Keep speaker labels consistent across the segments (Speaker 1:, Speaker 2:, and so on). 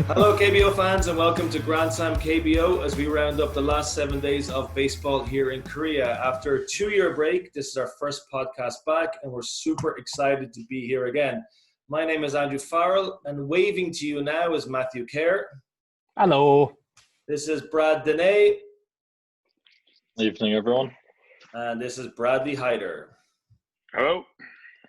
Speaker 1: Hello, KBO fans, and welcome to Grand Slam KBO as we round up the last 7 days of baseball here in Korea. After a 2-year break, this is our first podcast back, and we're super excited to be here again. My name is Andrew Farrell, and waving to you now is Matthew Kerr.
Speaker 2: Hello.
Speaker 1: This is Brad Dene.
Speaker 3: Evening, everyone.
Speaker 1: And this is Bradley Hyder.
Speaker 4: Hello.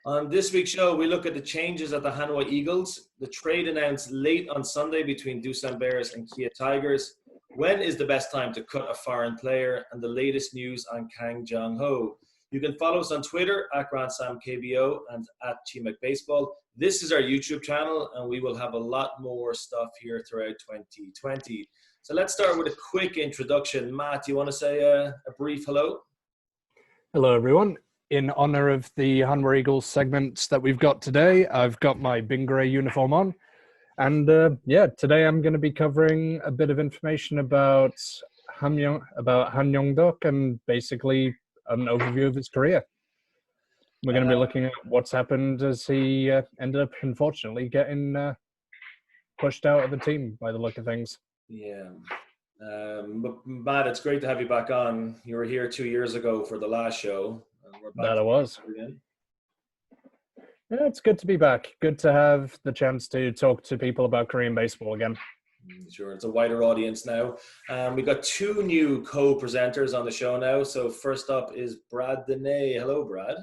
Speaker 1: On this week's show, we look at the changes at the Hanwha Eagles, the trade announced late on Sunday between Doosan Bears and Kia Tigers, when is the best time to cut a foreign player, and the latest news on Kang Jong-ho. You can follow us on Twitter at Grand Slam KBO and at Chimek Baseball. This is our YouTube channel, and we will have a lot more stuff here throughout 2020. So let's start with a quick introduction. Matt, you want to say a brief hello?
Speaker 2: Hello, everyone. In honor of the Hanwha Eagles segments that we've got today, I've got my Bingray uniform on. And today I'm going to be covering a bit of information about Han Yong-duk and basically an overview of his career. We're going to be looking at what's happened as he ended up, unfortunately, getting pushed out of the team by the look of things.
Speaker 1: Yeah. But Matt, it's great to have you back on. You were here 2 years ago for the last show. We're back
Speaker 2: that I was.
Speaker 1: Again.
Speaker 2: Yeah, it's good to be back. Good to have the chance to talk to people about Korean baseball again.
Speaker 1: Sure, it's a wider audience now. We got two new co-presenters on the show now. So first up is Brad Dene. Hello, Brad.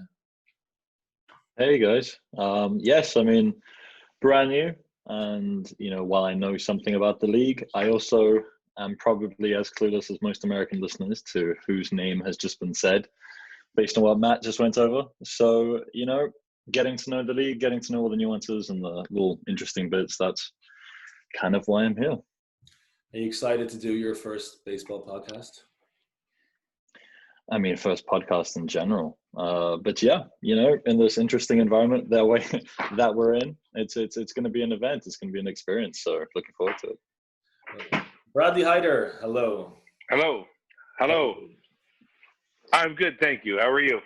Speaker 3: Hey, guys. Yes, brand new. And, while I know something about the league, I also am probably as clueless as most American listeners to whose name has just been said, based on what Matt just went over. So, getting to know the league, getting to know all the nuances and the little interesting bits, that's kind of why I'm here.
Speaker 1: Are you excited to do your first baseball podcast?
Speaker 3: First podcast in general. But yeah, in this interesting environment that we're in, it's going to be an event. It's going to be an experience. So looking forward to it.
Speaker 1: Okay. Bradley Hyder, hello.
Speaker 4: Hello. I'm good, thank you. How are you?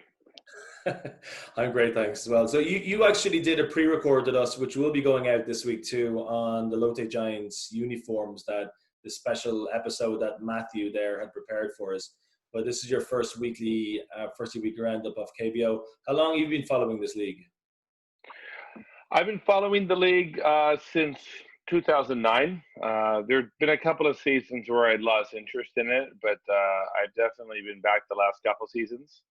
Speaker 1: I'm great, thanks as well. So you actually did a pre-record with us, which will be going out this week too, on the Lotte Giants uniforms, that the special episode that Matthew there had prepared for us. But this is your first weekly roundup of KBO. How long have you been following this league?
Speaker 4: I've been following the league since 2009. There have been a couple of seasons where I'd lost interest in it, but I've definitely been back the last couple seasons.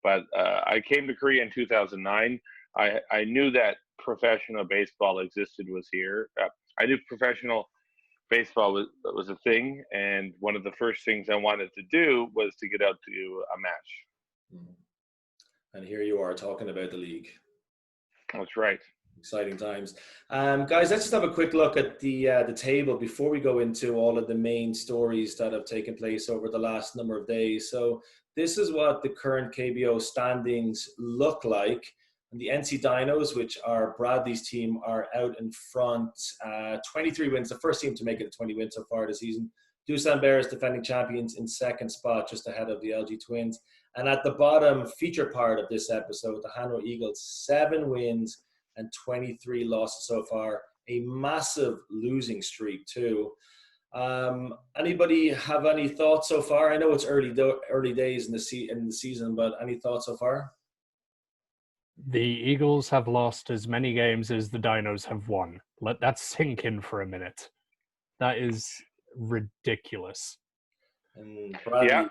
Speaker 4: But I came to Korea in 2009. I knew that professional baseball was here. I knew professional baseball was a thing, and one of the first things I wanted to do was to get out to a match.
Speaker 1: And here you are talking about the league.
Speaker 4: That's right.
Speaker 1: Exciting times. Guys, let's just have a quick look at the table before we go into all of the main stories that have taken place over the last number of days. So this is what the current KBO standings look like. And the NC Dinos, which are Bradley's team, are out in front. 23 wins, the first team to make it to 20 wins so far this season. Doosan Bears, defending champions, in second spot, just ahead of the LG Twins. And at the bottom, feature part of this episode, the Hanwha Eagles, 7 wins and 23 losses so far. A massive losing streak too. Anybody have any thoughts so far? I know it's early days in the season, but any thoughts so far?
Speaker 2: The Eagles have lost as many games as the Dinos have won. Let that sink in for a minute. That is ridiculous.
Speaker 1: And
Speaker 4: yeah,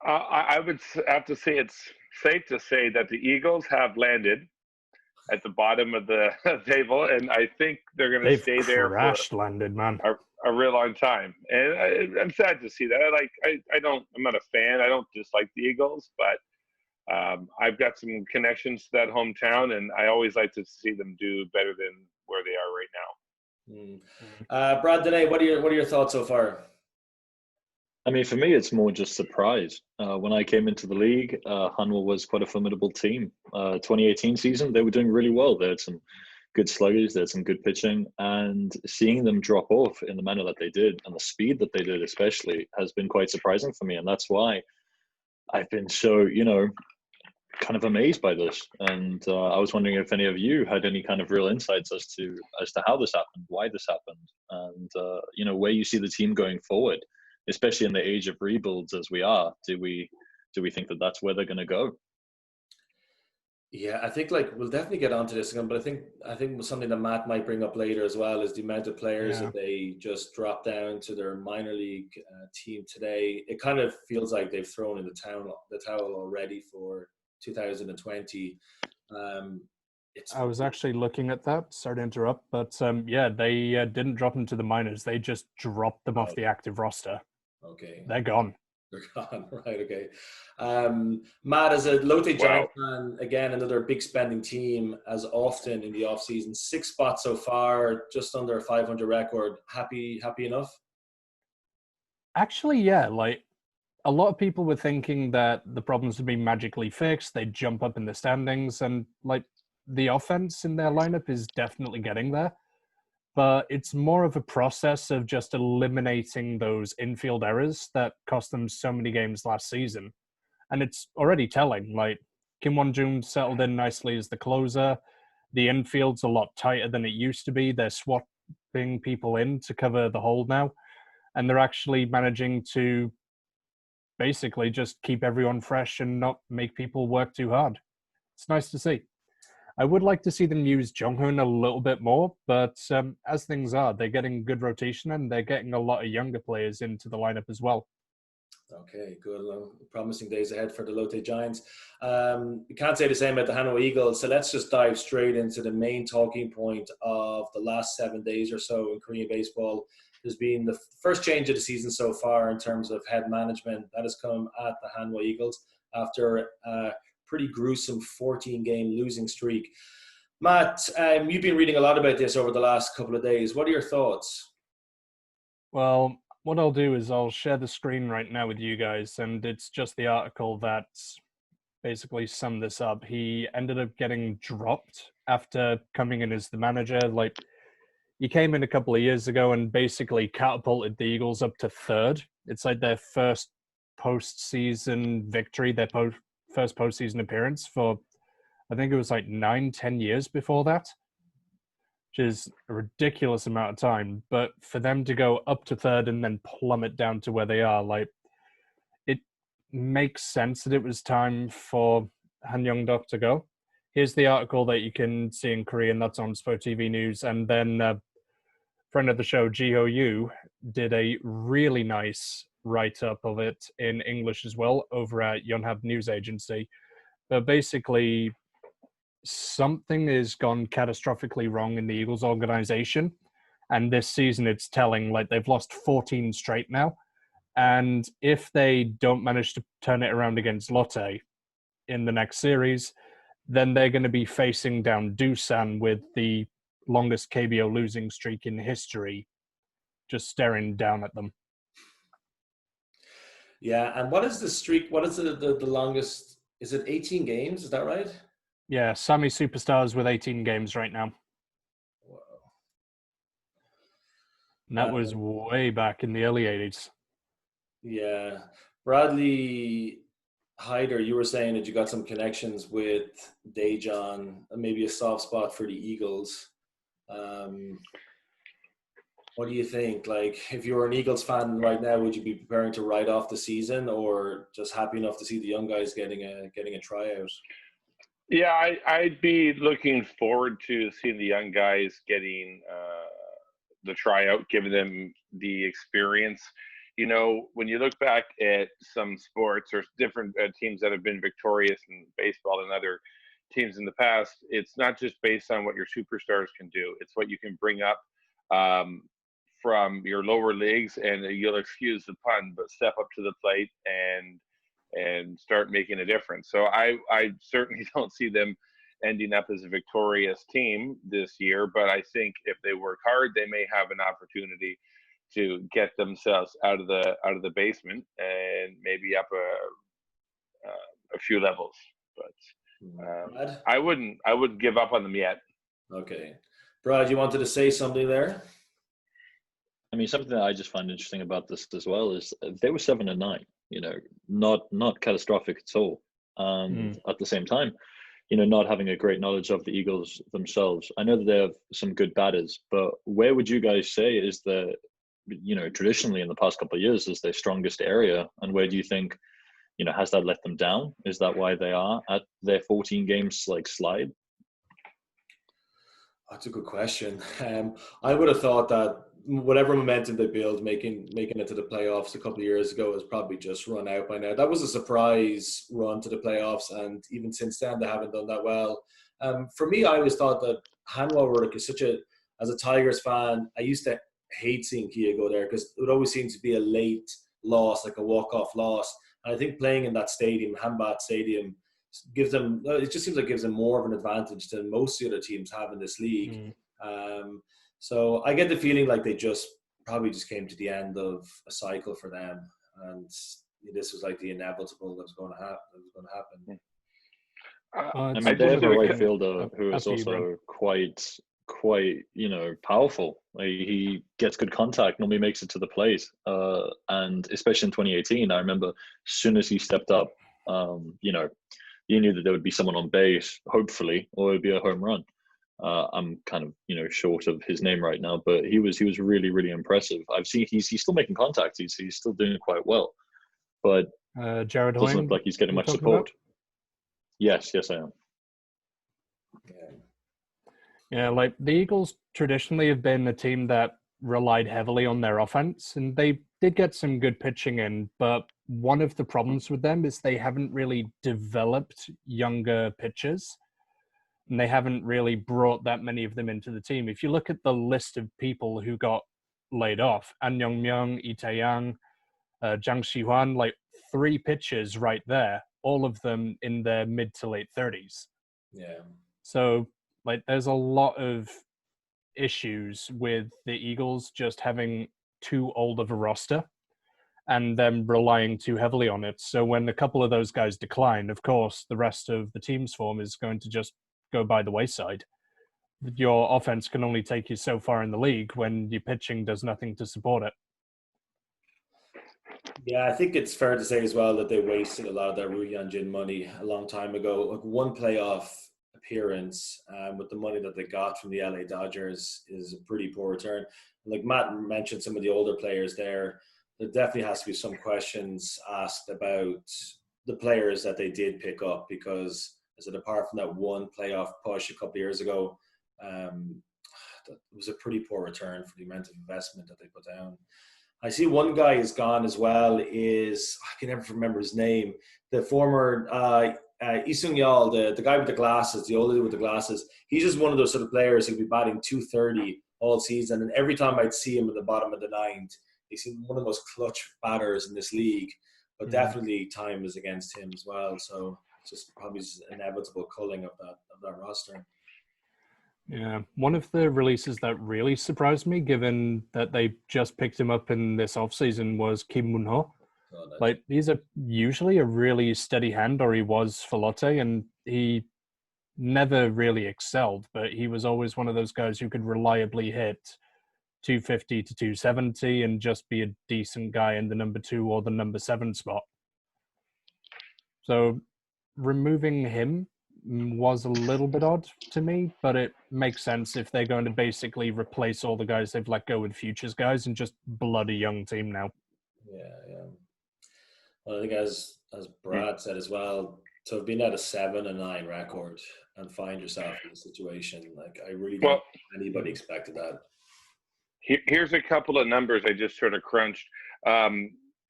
Speaker 4: I would have to say it's safe to say that the Eagles have landed at the bottom of the table, and I think they're going to stay there
Speaker 2: landed, man.
Speaker 4: A real long time. And I'm sad to see that. I'm not a fan. I don't dislike the Eagles, but I've got some connections to that hometown, and I always like to see them do better than where they are right
Speaker 1: now. Brad Dene, what are your thoughts so far?
Speaker 3: For me, it's more just surprise. When I came into the league, Hanwha was quite a formidable team. 2018 season, they were doing really well. They had some good sluggers, they had some good pitching, and seeing them drop off in the manner that they did, and the speed that they did especially, has been quite surprising for me. And that's why I've been so, kind of amazed by this, and I was wondering if any of you had any kind of real insights as to how this happened, why this happened, and where you see the team going forward, especially in the age of rebuilds as we are. Do we think that that's where they're going to go?
Speaker 1: Yeah, I think like we'll definitely get onto this again, but I think something that Matt might bring up later as well is the amount of players that they just dropped down to their minor league team today. It kind of feels like they've thrown in the towel already for 2020.
Speaker 2: I was actually looking at that. Sorry to interrupt, but they didn't drop them to the minors. They just dropped them off the active roster.
Speaker 1: Okay,
Speaker 2: they're gone.
Speaker 1: They're gone, right? Okay. Matt, as a Lotte Giants fan, again another big spending team, as often in the off season. 6 spots so far, just under a 500 record. Happy enough?
Speaker 2: Actually, yeah. Like, a lot of people were thinking that the problems would be magically fixed. They'd jump up in the standings, and like the offense in their lineup is definitely getting there. But it's more of a process of just eliminating those infield errors that cost them so many games last season. And it's already telling. Like, Kim Won-jung settled in nicely as the closer. The infield's a lot tighter than it used to be. They're swapping people in to cover the hole now. And they're actually managing to basically just keep everyone fresh and not make people work too hard. It's nice to see. I would like to see them use Jong-hoon a little bit more, but as things are, they're getting good rotation and they're getting a lot of younger players into the lineup as well.
Speaker 1: Okay, good. Promising days ahead for the Lotte Giants. You can't say the same about the Hanwha Eagles, so let's just dive straight into the main talking point of the last 7 days or so in Korean baseball. There's been the first change of the season so far in terms of head management. That has come at the Hanwha Eagles after pretty gruesome 14-game losing streak. Matt, you've been reading a lot about this over the last couple of days. What are your thoughts?
Speaker 2: Well, what I'll do is I'll share the screen right now with you guys, and it's just the article that basically summed this up. He ended up getting dropped after coming in as the manager. Like, he came in a couple of years ago and basically catapulted the Eagles up to third. It's like their first postseason victory, their first postseason appearance for, I think it was like 9-10 years before that, which is a ridiculous amount of time. But for them to go up to third and then plummet down to where they are, like, it makes sense that it was time for Han Young-dok to go. Here's the article that you can see in Korean, that's on Spo TV News. And then friend of the show, Ji-ho Yu, did a really nice write-up of it in English as well over at Yonhap News Agency. But basically, something has gone catastrophically wrong in the Eagles organization. And this season it's telling, like, they've lost 14 straight now. And if they don't manage to turn it around against Lotte in the next series, then they're going to be facing down Doosan with the longest KBO losing streak in history, just staring down at them.
Speaker 1: Yeah, and what is the streak? What is the longest? Is it 18 games? Is that right?
Speaker 2: Yeah, Sami Superstars with 18 games right now.
Speaker 1: Wow.
Speaker 2: And that was way back in the early 80s.
Speaker 1: Yeah. Bradley Hyder, you were saying that you got some connections with Daejeon, maybe a soft spot for the Eagles. What do you think? Like, if you were an Eagles fan right now, would you be preparing to write off the season, or just happy enough to see the young guys getting a tryout?
Speaker 4: Yeah, I'd be looking forward to seeing the young guys getting the tryout, giving them the experience. You know, when you look back at some sports or different teams that have been victorious in baseball and other teams in the past, it's not just based on what your superstars can do. It's what you can bring up from your lower leagues, and you'll excuse the pun, but step up to the plate and start making a difference. So I certainly don't see them ending up as a victorious team this year, but I think if they work hard, they may have an opportunity to get themselves out of the basement and maybe up a few levels. But I wouldn't give up on them yet.
Speaker 1: Okay, Brad, you wanted to say something there?
Speaker 3: I mean, something that I just find interesting about this as well is they were 7-9. You know, not catastrophic at all. and at the same time, not having a great knowledge of the Eagles themselves. I know that they have some good batters, but where would you guys say is the, traditionally in the past couple of years, is their strongest area? And where do you think, has that let them down? Is that why they are at their 14 games slide?
Speaker 1: That's a good question. I would have thought that whatever momentum they built, making it to the playoffs a couple of years ago, has probably just run out by now. That was a surprise run to the playoffs, and even since then, they haven't done that well. For me, I always thought that Hanwha were as a Tigers fan, I used to hate seeing Kia go there because it would always seem to be a late loss, like a walk-off loss. And I think playing in that stadium, Hanwha Stadium, gives them more of an advantage than most of the other teams have in this league. So I get the feeling like they probably just came to the end of a cycle for them, and this was like the inevitable that was going to happen.
Speaker 3: I mean, they have a right fielder who is also quite powerful. He gets good contact, normally makes it to the plate, and especially in 2018, I remember as soon as he stepped up, you knew that there would be someone on base, hopefully, or it would be a home run. I'm kind of short of his name right now, but he was really, really impressive. I've seen he's still making contact. He's still doing quite well, but
Speaker 2: Jared
Speaker 3: doesn't
Speaker 2: Hoying,
Speaker 3: look like he's getting much support. About? Yes, I am.
Speaker 2: Yeah, like the Eagles traditionally have been a team that relied heavily on their offense, and they did get some good pitching in, but one of the problems with them is they haven't really developed younger pitchers, and they haven't really brought that many of them into the team. If you look at the list of people who got laid off, An Yong-myung, Lee Tae-yang, Jang Si-hwan, like 3 pitchers right there, all of them in their mid to late 30s.
Speaker 1: Yeah.
Speaker 2: So like there's a lot of issues with the Eagles just having too old of a roster and them relying too heavily on it. So when a couple of those guys decline, of course, the rest of the team's form is going to just go by the wayside. Your offense can only take you so far in the league when your pitching does nothing to support it.
Speaker 1: Yeah, I think it's fair to say as well that they wasted a lot of their Roo Yeon-jin money a long time ago. Like one playoff appearance with the money that they got from the LA Dodgers is a pretty poor return. Like Matt mentioned some of the older players there definitely has to be some questions asked about the players that they did pick up, because apart from that one playoff push a couple of years ago, it was a pretty poor return for the amount of investment that they put down. I see one guy is gone as well. I can never remember his name. The former Lee Sung-yeol, the guy with the glasses, the older dude with the glasses. He's just one of those sort of players who'd be batting .230 all season, and every time I'd see him at the bottom of the ninth, he's one of the most clutch batters in this league. But definitely time is against him as well. So it's just probably inevitable culling of that roster.
Speaker 2: Yeah, one of the releases that really surprised me, given that they just picked him up in this offseason, was Kim Moon-ho. Oh, nice. Like, he's usually a really steady hand, or he was for Lotte, and he never really excelled, but he was always one of those guys who could reliably hit 250 to 270 and just be a decent guy in the number 2 or the number 7 spot. So removing him was a little bit odd to me, but it makes sense if they're going to basically replace all the guys they've let go with futures guys and just blood a young team now.
Speaker 1: Yeah. Well, I think as Brad said as well, to have been at a 7-9 record and find yourself in a situation, like I really don't think anybody expected that.
Speaker 4: Here's a couple of numbers I just sort of crunched.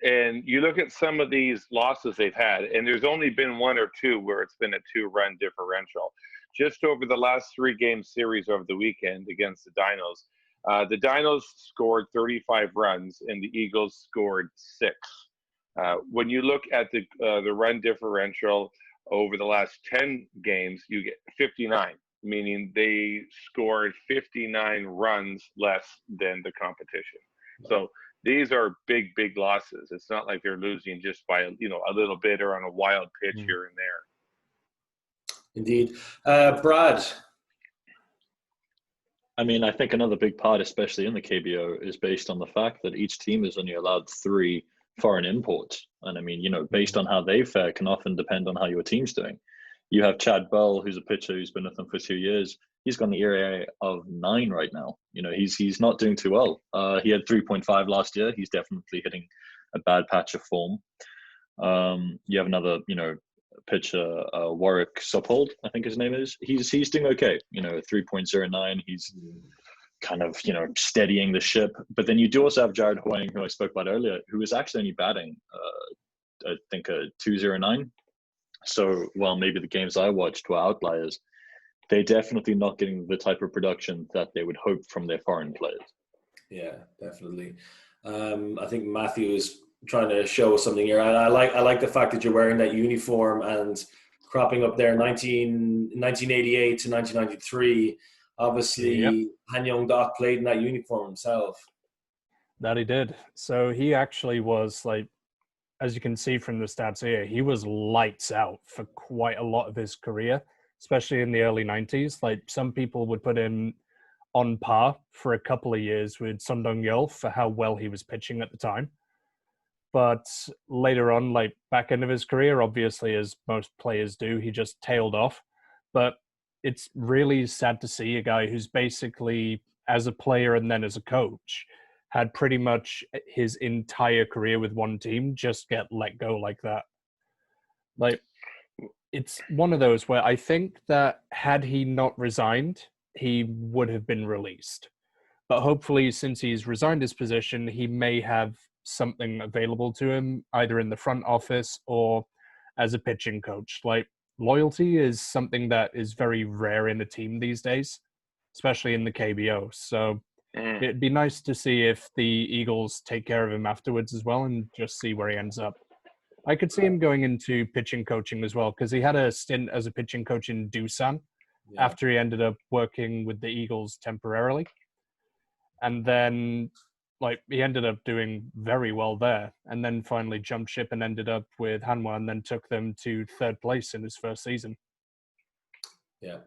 Speaker 4: And you look at some of these losses they've had, and there's only been 1 or 2 where it's been a 2-run differential. Just over the last 3-game series over the weekend against the Dinos scored 35 runs and the Eagles scored 6. When you look at the run differential over the last 10 games, you get 59, meaning they scored 59 runs less than the competition. So these are big losses. It's not like they're losing just by a little bit or on a wild pitch here and there.
Speaker 1: Indeed. Brad.
Speaker 3: I mean, I think another big part, especially in the KBO, is based on the fact that each team is only allowed 3 foreign imports. And I mean, based on how they fare can often depend on how your team's doing. You have Chad Bell, who's a pitcher who's been with them for 2 years. He's got an ERA of 9 right now. He's not doing too well. He had 3.5 last year. He's definitely hitting a bad patch of form. You have another, pitcher, Warwick Suppold, I think his name is. He's doing okay. 3.09. He's kind of, steadying the ship. But then you do also have Jared Hoying, who I spoke about earlier, who is actually only batting, I think, a 2.09. So while maybe the games I watched were outliers, they're definitely not getting the type of production that they would hope from their foreign players.
Speaker 1: Yeah, definitely. I think Matthew is trying to show something here. And I like the fact that you're wearing that uniform and cropping up there 1988 to 1993. Obviously,
Speaker 2: Yep.
Speaker 1: Han Young-dok played in that uniform himself.
Speaker 2: That he did. So he actually was, like, as you can see from the stats here, he was lights out for quite a lot of his career, especially in the early 90s. Like, some people would put him on par for a couple of years with Sundong Yeol for how well he was pitching at the time. But later on, like back end of his career, obviously, as most players do, he just tailed off. But it's really sad to see a guy who's basically, as a player and then as a coach, had pretty much his entire career with one team just get let go like that. Like, it's one of those where I think that had he not resigned, he would have been released. But hopefully, since he's resigned his position, he may have something available to him, either in the front office or as a pitching coach. Like, loyalty is something that is very rare in a team these days, especially in the KBO. So it'd be nice to see if the Eagles take care of him afterwards as well and just see where he ends up. I could see him going into pitching coaching as well, because he had a stint as a pitching coach in Doosan after he ended up working with the Eagles temporarily. And then, like, he ended up doing very well there, and then finally jumped ship and ended up with Hanwha, and then took them to 3rd place in his first season.
Speaker 1: Yeah,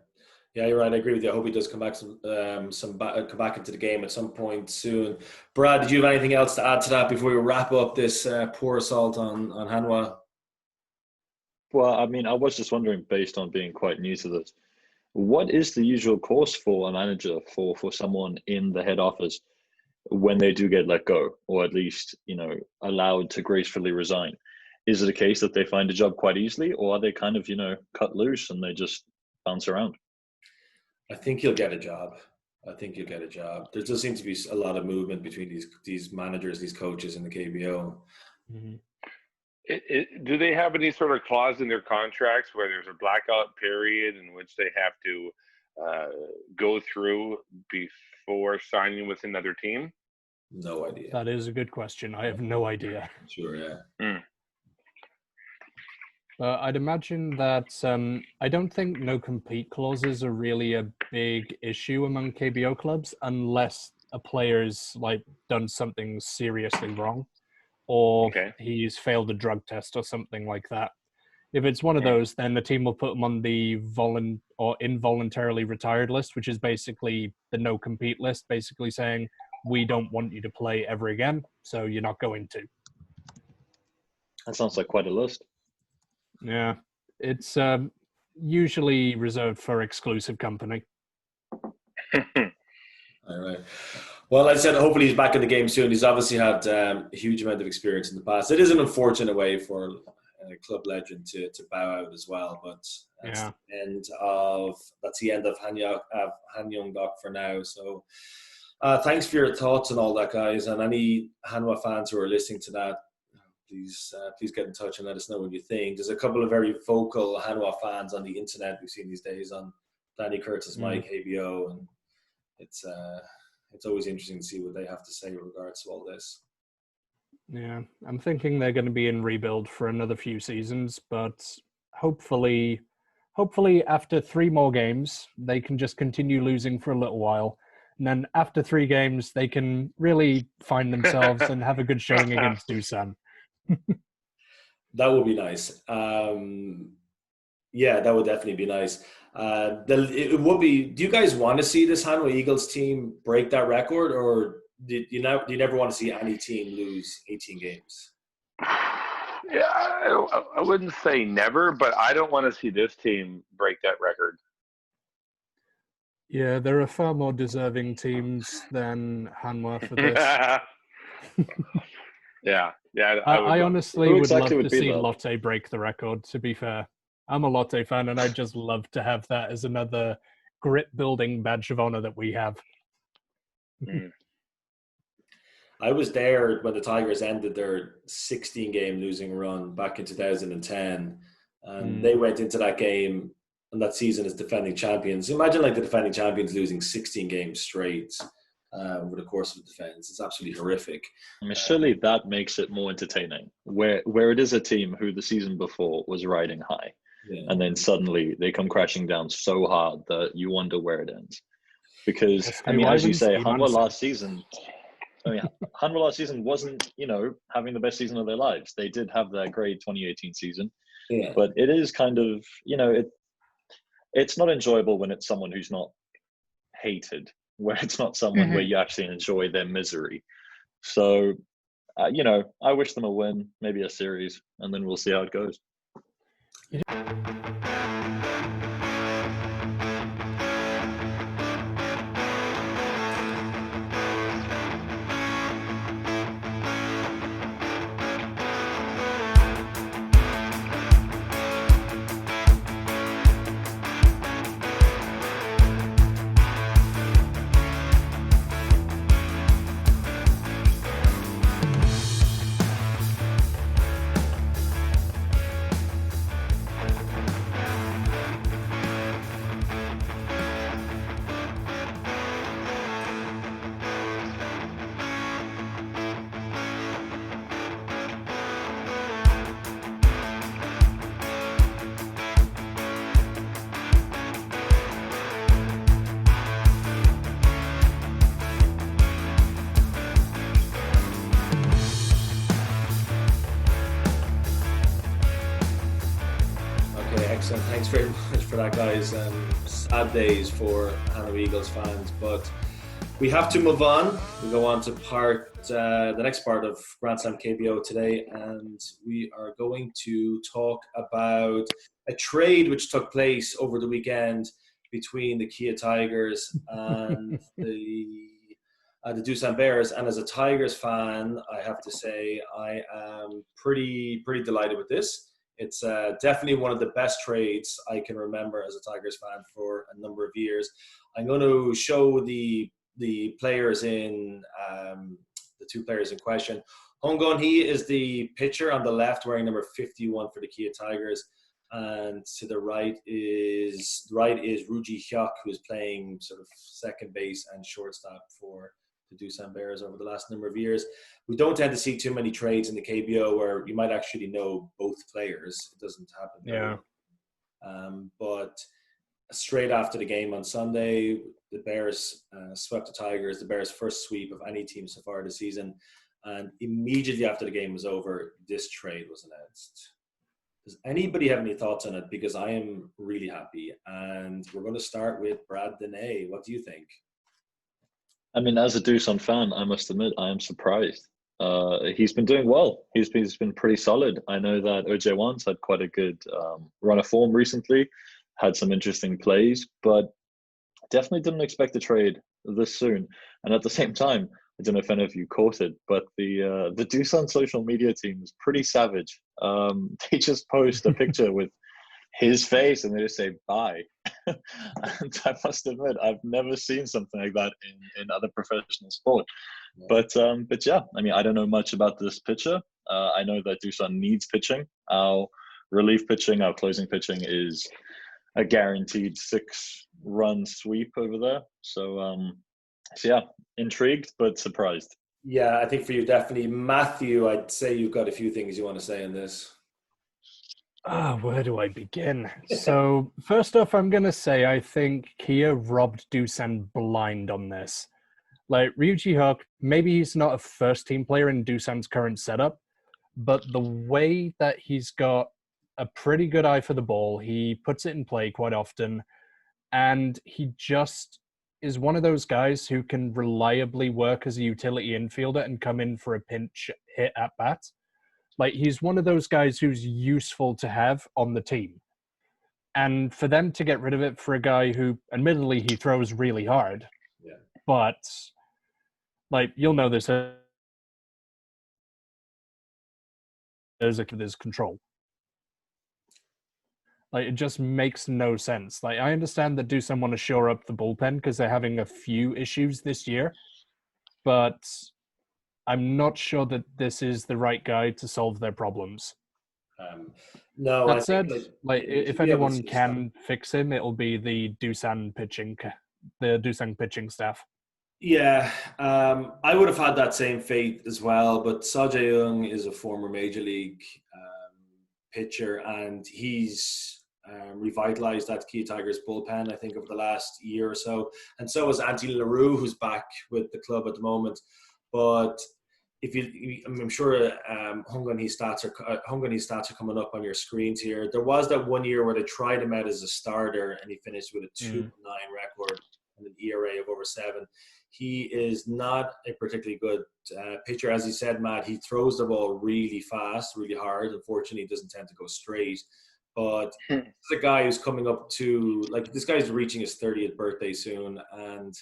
Speaker 1: you're right. I agree with you. I hope he does come back come back into the game at some point soon. Brad, did you have anything else to add to that before we wrap up this poor assault on Hanwha?
Speaker 3: Well, I mean, I was just wondering, based on being quite new to this, what is the usual course for a manager for someone in the head office when they do get let go, or at least, allowed to gracefully resign? Is it a case that they find a job quite easily, or are they kind of, cut loose and they just bounce around?
Speaker 1: I think you'll get a job. There does seem to be a lot of movement between these managers, these coaches in the KBO.
Speaker 2: Mm-hmm.
Speaker 4: Do they have any sort of clause in their contracts where there's a blackout period in which they have to go through before signing with another team?
Speaker 1: No idea.
Speaker 2: That is a good question. I have no idea.
Speaker 1: Sure, yeah.
Speaker 2: I'd imagine that I don't think no-compete clauses are really a big issue among KBO clubs unless a player's done something seriously wrong, or he's failed a drug test or something like that. If it's one of those, then the team will put him on the involuntarily retired list, which is basically the no-compete list, basically saying, we don't want you to play ever again, so you're not going to.
Speaker 3: That sounds like quite a list.
Speaker 2: Yeah, it's usually reserved for exclusive company.
Speaker 1: All right. Well, like I said, hopefully he's back in the game soon. He's obviously had a huge amount of experience in the past. It is an unfortunate way for a club legend to bow out as well, but that's the end of Han Young-dok for now. So thanks for your thoughts and all that, guys. And any Hanwha fans who are listening to that, please get in touch and let us know what you think. There's a couple of very vocal Hanwha fans on the internet we've seen these days on Danny Curtis, Mike, KBO, and it's always interesting to see what they have to say in regards to all this.
Speaker 2: Yeah, I'm thinking they're going to be in rebuild for another few seasons, but hopefully after 3 more games, they can just continue losing for a little while. And then after 3 games, they can really find themselves and have a good showing against Doosan.
Speaker 1: That would be nice. Yeah, that would definitely be nice. It would be. Do you guys want to see this Hanwha Eagles team break that record, or do you never want to see any team lose 18 games?
Speaker 4: Yeah, I wouldn't say never, but I don't want to see this team break that record.
Speaker 2: Yeah, there are far more deserving teams than Hanwha for this.
Speaker 4: Yeah,
Speaker 2: I honestly
Speaker 3: Who
Speaker 2: would
Speaker 3: exactly
Speaker 2: love
Speaker 3: would
Speaker 2: to
Speaker 3: be
Speaker 2: see
Speaker 3: that?
Speaker 2: Lotte break the record, to be fair. I'm a Lotte fan, and I'd just love to have that as another grit-building badge of honor that we have.
Speaker 1: I was there when the Tigers ended their 16-game losing run back in 2010, and they went into that game and that season as defending champions. Imagine like the defending champions losing 16 games straight over the course of the defense. It's absolutely horrific.
Speaker 3: I mean, surely that makes it more entertaining, where it is a team who the season before was riding high, and then suddenly they come crashing down so hard that you wonder where it ends. Because I mean, as you say, Hanwha last season wasn't, having the best season of their lives. They did have their great 2018 season, but it is kind of, it's not enjoyable when it's someone who's not hated, where it's not someone where you actually enjoy their misery. So, I wish them a win, maybe a series, and then we'll see how it goes.
Speaker 1: Excellent. Thanks very much for that, guys. Sad days for Hanwha Eagles fans, but we have to move on. We go on to the next part of Grand Slam KBO today, and we are going to talk about a trade which took place over the weekend between the Kia Tigers and the Doosan Bears. And as a Tigers fan, I have to say I am pretty delighted with this. It's definitely one of the best trades I can remember as a Tigers fan for a number of years. I'm going to show the players in the two players in question. Hong He is the pitcher on the left, wearing number 51 for the Kia Tigers, and to the right is Ruji Hyuk, who is playing sort of second base and shortstop for the Doosan Bears over the last number of years. We don't tend to see too many trades in the KBO where you might actually know both players. It doesn't happen.
Speaker 2: Yeah.
Speaker 1: But straight after the game on Sunday, the Bears swept the Tigers, the Bears' first sweep of any team so far this season. And immediately after the game was over, this trade was announced. Does anybody have any thoughts on it? Because I am really happy. And we're going to start with Brad Dene. What do you think?
Speaker 3: I mean, as a Doosan fan, I must admit, I am surprised. He's been doing well. He's been pretty solid. I know that OJ Wan's had quite a good run of form recently, had some interesting plays, but definitely didn't expect the trade this soon. And at the same time, I don't know if any of you caught it, but the Doosan social media team is pretty savage. They just post a picture with his face and they just say bye. And I must admit, I've never seen something like that in other professional sport. But yeah, I mean, I don't know much about this pitcher. I know that Doosan needs pitching. Our relief pitching, our closing pitching is a guaranteed 6-run sweep over there. So yeah, intrigued but surprised.
Speaker 1: Yeah, I think for you, definitely. Matthew, I'd say you've got a few things you want to say on this.
Speaker 2: Where do I begin? So first off, I'm going to say I think Kia robbed Doosan blind on this. Like, Ryuji Hyuk, maybe he's not a first-team player in Doosan's current setup, but the way that he's got a pretty good eye for the ball, he puts it in play quite often, and he just is one of those guys who can reliably work as a utility infielder and come in for a pinch hit at bat. Like, he's one of those guys who's useful to have on the team. And for them to get rid of it for a guy who, admittedly, he throws really hard,
Speaker 1: Yeah.
Speaker 2: but, like, you'll know this there's control. Like, it just makes no sense. Like, I understand that Doosan want to shore up the bullpen because they're having a few issues this year, but I'm not sure that this is the right guy to solve their problems.
Speaker 1: No,
Speaker 2: That
Speaker 1: I
Speaker 2: said,
Speaker 1: think
Speaker 2: like,
Speaker 1: you
Speaker 2: if
Speaker 1: should be able
Speaker 2: anyone
Speaker 1: to
Speaker 2: can fix him, it'll be the Doosan pitching staff.
Speaker 1: Yeah, I would have had that same fate as well, but Seo Jae-young is a former major league pitcher, and he's revitalized that Kia Tigers bullpen, I think, over the last year or so. And so is Anthony LaRue, who's back with the club at the moment. But I'm sure Hong-Gun-hee stats are coming up on your screens here. There was that one year where they tried him out as a starter, and he finished with a 2.9 record and an ERA of over 7. He is not a particularly good pitcher. As you said, Matt, he throws the ball really fast, really hard. Unfortunately, he doesn't tend to go straight. But this is a guy who's coming up to, like, this guy's reaching his 30th birthday soon. And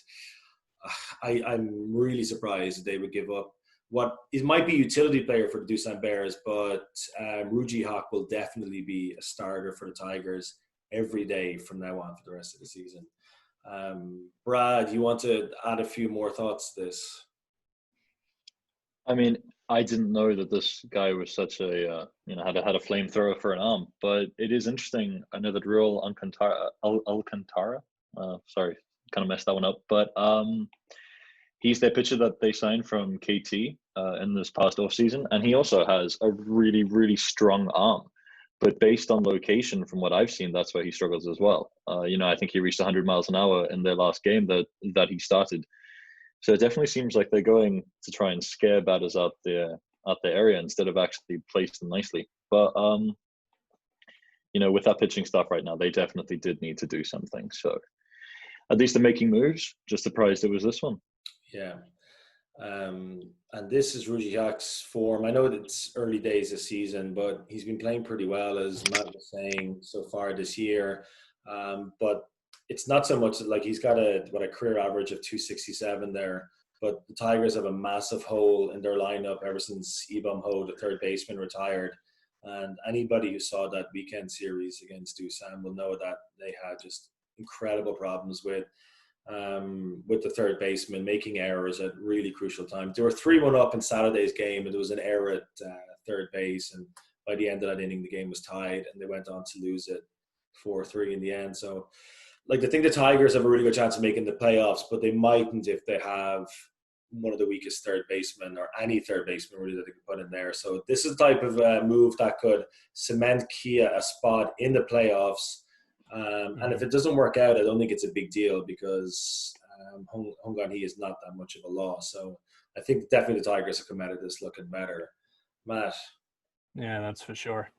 Speaker 1: I'm really surprised they would give up what it might be a utility player for the Doosan Bears, but Ruji Hawk will definitely be a starter for the Tigers every day from now on for the rest of the season. Brad, you want to add a few more thoughts to this?
Speaker 3: I mean, I didn't know that this guy was such a had a flamethrower for an arm, but it is interesting. I know that Real Alcantara, sorry, kind of messed that one up, but he's their pitcher that they signed from KT in this past off season, and he also has a really, really strong arm. But based on location, from what I've seen, that's where he struggles as well. I think he reached 100 miles an hour in their last game that he started. So it definitely seems like they're going to try and scare batters out the area instead of actually place them nicely. But with that pitching stuff right now, they definitely did need to do something. So at least they're making moves. Just surprised it was this one.
Speaker 1: Yeah. And this is Ruji Hawk's form. I know that it's early days this season, but he's been playing pretty well, as Matt was saying, so far this year. But it's not so much like he's got a career average of 267 there. But the Tigers have a massive hole in their lineup ever since Ibam Ho, the third baseman, retired. And anybody who saw that weekend series against Doosan will know that they had just incredible problems with the third baseman making errors at really crucial times. They were 3-1 up in Saturday's game, and there was an error at third base, and by the end of that inning, the game was tied, and they went on to lose it 4-3 in the end. So, I think the Tigers have a really good chance of making the playoffs, but they mightn't if they have one of the weakest third basemen, or any third baseman really that they could put in there. So this is the type of move that could cement Kia a spot in the playoffs. And if it doesn't work out, I don't think it's a big deal because Hong-Gun-hee is not that much of a loss. So I think definitely the Tigers have come out of this looking better. Matt?
Speaker 2: Yeah, that's for sure.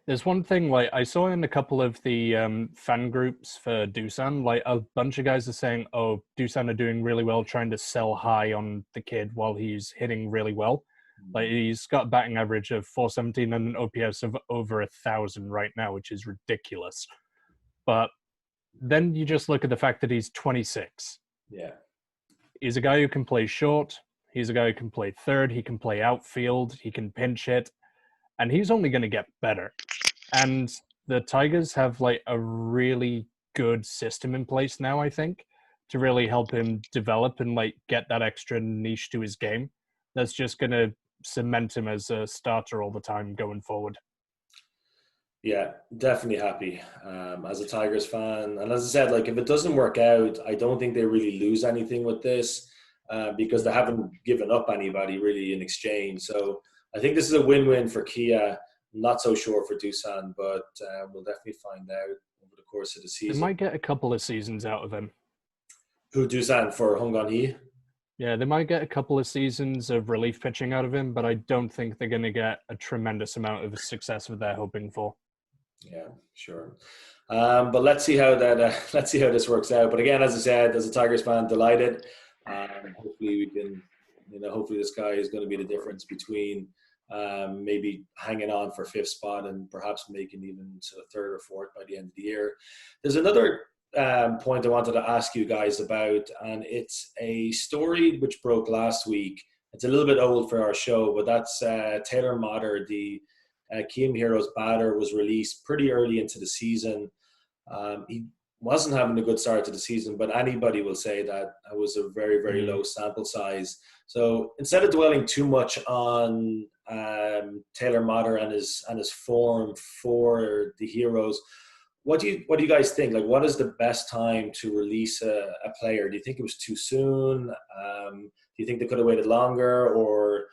Speaker 2: There's one thing, I saw in a couple of the fan groups for Doosan, a bunch of guys are saying, oh, Doosan are doing really well trying to sell high on the kid while he's hitting really well. He's got a batting average of 417 and an OPS of over 1,000 right now, which is ridiculous. But then you just look at the fact that he's 26.
Speaker 1: Yeah.
Speaker 2: He's a guy who can play short. He's a guy who can play third. He can play outfield. He can pinch hit. And he's only going to get better. And the Tigers have a really good system in place now, I think, to really help him develop and get that extra niche to his game. That's just going to cement him as a starter all the time going forward.
Speaker 1: Yeah, definitely happy as a Tigers fan. And as I said, if it doesn't work out, I don't think they really lose anything with this because they haven't given up anybody really in exchange. So I think this is a win-win for Kia. Not so sure for Doosan, but we'll definitely find out over the course of the season.
Speaker 2: They might get a couple of seasons out of him.
Speaker 1: Who, Doosan, for Hong-Gun-hee?
Speaker 2: Yeah, they might get a couple of seasons of relief pitching out of him, but I don't think they're going to get a tremendous amount of success that they're hoping for.
Speaker 1: Yeah, sure. But let's see how this works out. But again, as I said, as a Tigers fan, delighted. Hopefully we can, hopefully this guy is going to be the difference between maybe hanging on for fifth spot and perhaps making even sort of third or fourth by the end of the year. There's another point I wanted to ask you guys about, and it's a story which broke last week. It's a little bit old for our show, but that's Taylor Motter, the Kiam Heroes batter, was released pretty early into the season. He wasn't having a good start to the season, but anybody will say that it was a very, very low sample size. So instead of dwelling too much on Taylor Motter and his form for the Heroes, what do you guys think? Like, what is the best time to release a player? Do you think it was too soon? Do you think they could have waited longer, or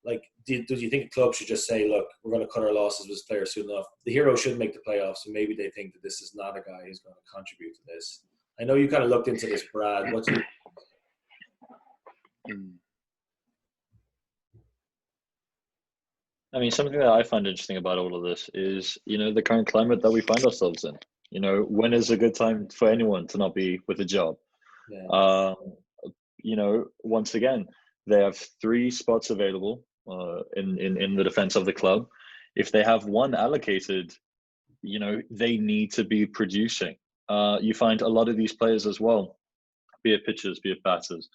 Speaker 1: like, do you think a club should just say, look, we're going to cut our losses with this player soon enough? The Heroes should make the playoffs, so maybe they think that this is not a guy who's going to contribute to this. I know you kind of looked into this, Brad. What do you?
Speaker 3: I mean, something that I find interesting about all of this is, the current climate that we find ourselves in. When is a good time for anyone to not be with a job?
Speaker 1: Yeah.
Speaker 3: Once again, they have 3 spots available in the defense of the club. If they have one allocated, they need to be producing. You find a lot of these players as well, be it pitchers, be it batters.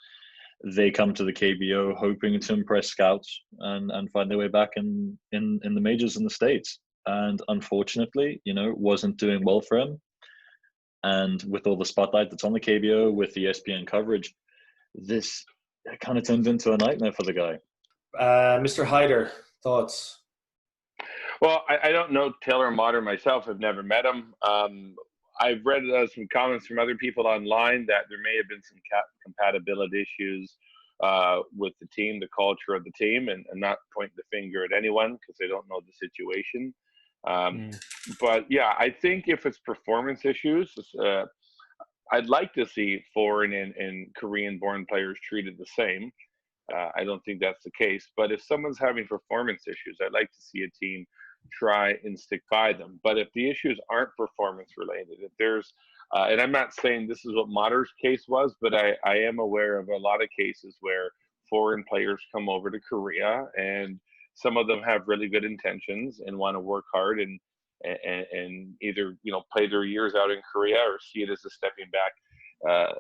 Speaker 3: They come to the KBO hoping to impress scouts and find their way back in the majors in the States. And unfortunately, wasn't doing well for him. And with all the spotlight that's on the KBO, with the ESPN coverage, this kind of turned into a nightmare for the guy.
Speaker 1: Mr. Hyder, thoughts?
Speaker 4: Well, I don't know Taylor Motter myself. I've never met him. I've read some comments from other people online that there may have been some compatibility issues with the team, the culture of the team, and not pointing the finger at anyone because they don't know the situation. But yeah, I think if it's performance issues, I'd like to see foreign and Korean-born players treated the same. I don't think that's the case. But if someone's having performance issues, I'd like to see a team try and stick by them. But if the issues aren't performance related, if there's, and I'm not saying this is what Motter's case was, but I am aware of a lot of cases where foreign players come over to Korea and some of them have really good intentions and want to work hard and either, play their years out in Korea or see it as a stepping back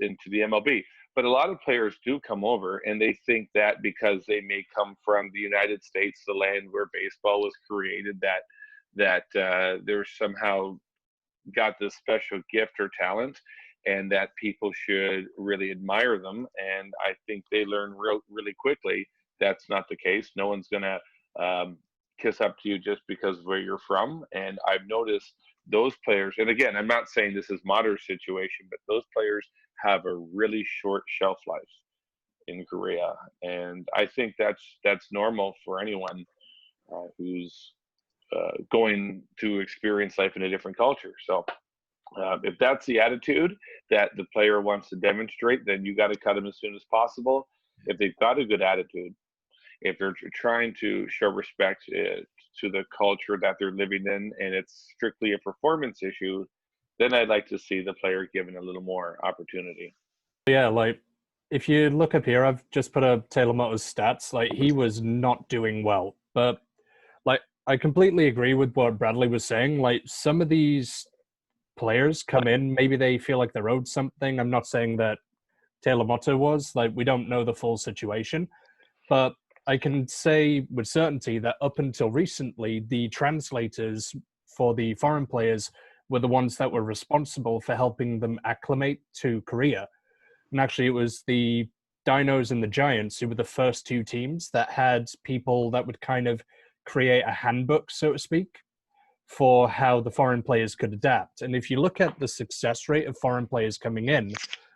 Speaker 4: into the MLB. But a lot of players do come over and they think that because they may come from the United States, the land where baseball was created, that they're somehow got this special gift or talent and that people should really admire them. And I think they learn really quickly that's not the case. No one's going to kiss up to you just because of where you're from. And I've noticed those players, and again, I'm not saying this is Motter's situation, but those players have a really short shelf life in Korea. And I think that's normal for anyone who's going to experience life in a different culture. So if that's the attitude that the player wants to demonstrate, then you got to cut them as soon as possible. If they've got a good attitude, if they're trying to show respect to the culture that they're living in, and it's strictly a performance issue, then I'd like to see the player given a little more opportunity.
Speaker 2: Yeah, like, if you look up here, I've just put up Taylor Motter's stats. Like, he was not doing well. But, like, I completely agree with what Bradley was saying. Like, some of these players come in, maybe they feel like they're owed something. I'm not saying that Taylor Motter was. Like, we don't know the full situation. But I can say with certainty that up until recently, the translators for the foreign players were the ones that were responsible for helping them acclimate to Korea. And actually, it was the Dinos and the Giants who were the first 2 teams that had people that would kind of create a handbook, so to speak, for how the foreign players could adapt. And if you look at the success rate of foreign players coming in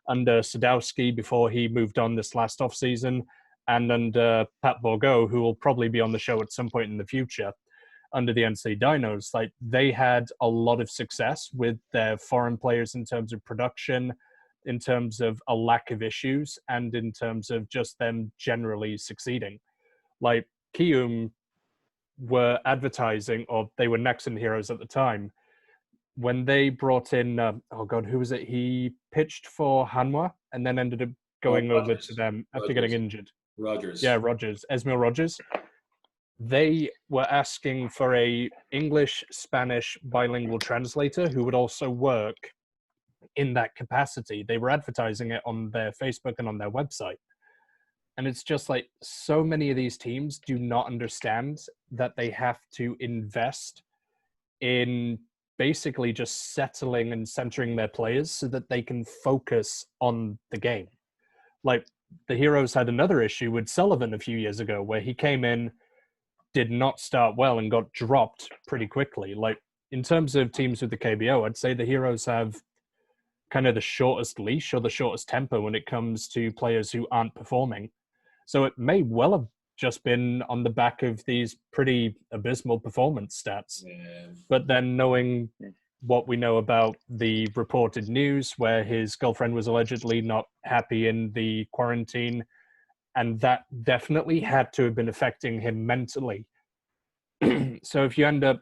Speaker 2: under Sadowski before he moved on this last offseason, and under Pat Borgo, who will probably be on the show at some point in the future, under the NC Dinos, like, they had a lot of success with their foreign players in terms of production, in terms of a lack of issues, and in terms of just them generally succeeding. Like, Kium were advertising, or they were Nexon Heroes at the time, when they brought in, who was it? He pitched for Hanwha and then ended up going over to them after getting injured.
Speaker 1: Rogers.
Speaker 2: Yeah, Rogers. Esmail Rogers. they were asking for a English-Spanish bilingual translator who would also work in that capacity. They were advertising it on their Facebook and on their website. And it's just like so many of these teams do not understand that they have to invest in basically just settling and centering their players so that they can focus on the game. Like the Heroes had another issue with Sullivan a few years ago where he came in, did not start well and got dropped pretty quickly. Like in terms of teams with the KBO, I'd say the Heroes have kind of the shortest leash or the shortest tempo when it comes to players who aren't performing. So it may well have just been on the back of these pretty abysmal performance stats.
Speaker 1: Yeah.
Speaker 2: But then knowing what we know about the reported news where his girlfriend was allegedly not happy in the quarantine, and that definitely had to have been affecting him mentally. So if you end up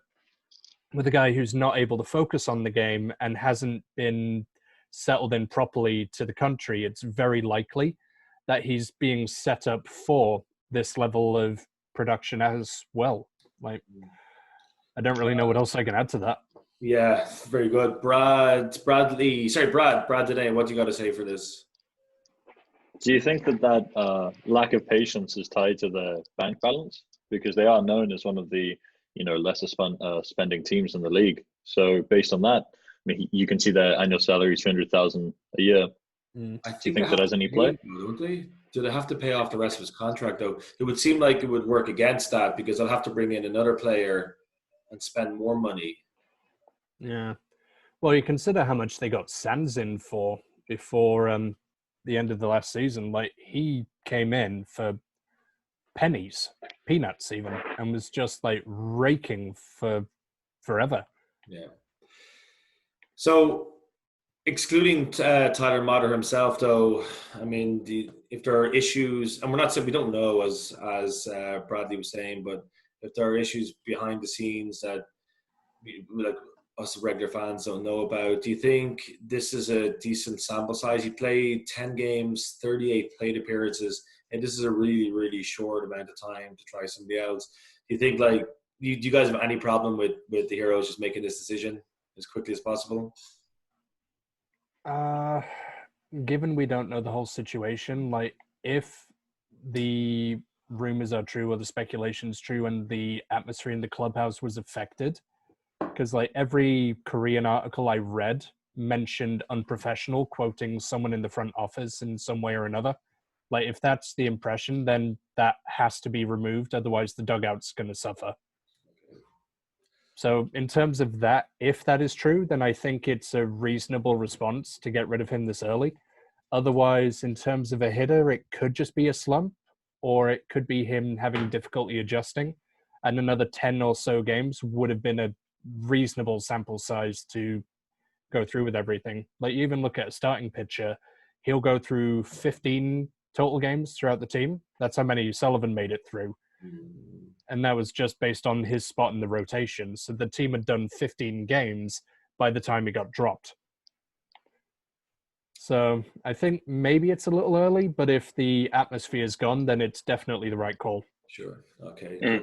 Speaker 2: with a guy who's not able to focus on the game and hasn't been settled in properly to the country, it's very likely that he's being set up for this level of production as well. Like, I don't really know what else I can add to that.
Speaker 1: Yeah, very good. Brad today, what do you got to say for this?
Speaker 3: Do you think that lack of patience is tied to the bank balance? Because they are known as one of the lesser spending teams in the league. So based on that, I mean, you can see their annual salary is $300,000 a year.
Speaker 1: I
Speaker 3: Do you think that has any play?
Speaker 1: Don't they? Do they have to pay off the rest of his contract though? It would seem like it would work against that because they'll have to bring in another player and spend more money.
Speaker 2: Yeah. Well, you consider how much they got Sands in for before the end of the last season. Like, he came in for pennies, peanuts even, and was just like raking for forever.
Speaker 1: Yeah. So, excluding Tyler Motter himself, though, I mean, if there are issues, and we're not saying we don't know, as Bradley was saying, but if there are issues behind the scenes that like us regular fans don't know about, do you think this is a decent sample size? He played 10 games, 38 plate appearances, and this is a really, really short amount of time to try somebody else. Do you think, like, do you guys have any problem with the Heroes just making this decision as quickly as possible?
Speaker 2: Given we don't know the whole situation, like, if the rumors are true or the speculation's true and the atmosphere in the clubhouse was affected, because like every Korean article I read mentioned unprofessional, quoting someone in the front office in some way or another. Like, if that's the impression, then that has to be removed. Otherwise, the dugout's going to suffer. So in terms of that, if that is true, then I think it's a reasonable response to get rid of him this early. Otherwise, in terms of a hitter, it could just be a slump, or it could be him having difficulty adjusting. And another 10 or so games would have been a reasonable sample size to go through with everything. Like, you even look at a starting pitcher, he'll go through 15 total games throughout the team. That's how many Sullivan made it through. And that was just based on his spot in the rotation. So the team had done 15 games by the time he got dropped. So I think maybe it's a little early, but if the atmosphere is gone, then it's definitely the right call.
Speaker 1: Sure. Okay.